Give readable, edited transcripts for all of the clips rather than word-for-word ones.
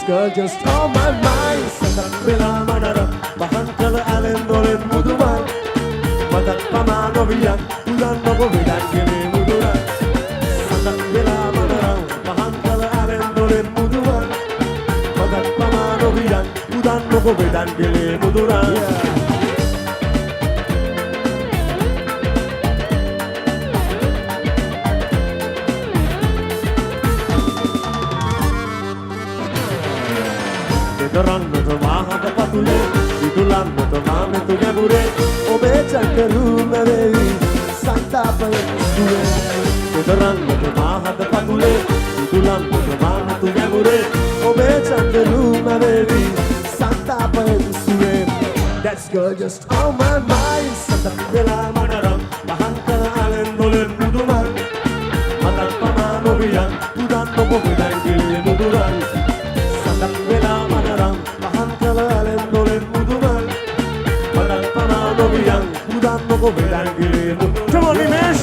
girl just on my mind. Sadak vela manara bahan kala alen dolen muduman. Madat pamano biyan udan nogo bidan gele muduran. Sadak vela manara bahan kala alen dolen muduman. Madat pamano biyan udan nogo bidan gele muduran. Ranno to mahada patule idulanno to mame tu gebure obe chakaru narevi santa payure ranno to mahada patule idulanno to mame tu gebure obe chakaru narevi santa payure. That's girl just on my mind. Sadak vela manaram bahankara alen dolen muduman matak pamano biyan udan no bidan gile muduran. Sadak vela manaram bahankara alen dolen muduman matak pamano biyan udan no bidan gile muduran. Come on, Nimesh.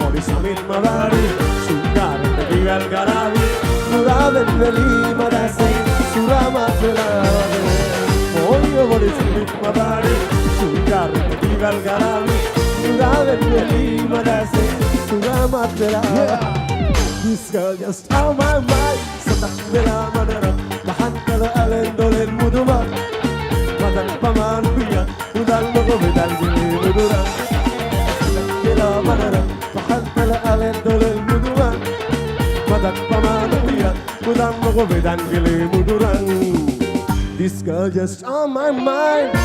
Mori samil madari sungar digal garavi suraven veli madase suramatla mori samil madari sungar digal garavi suraven veli madase suramatla. This girl just on my mind. Sadak vela madara bahan kala alen dolen muduma madan paman biya udan nogo bidal gile muduran. Sadak vela madara bahankala alen dolen muduman madak pamano biya udan nogo bidan gile muduran. This girl just on my mind.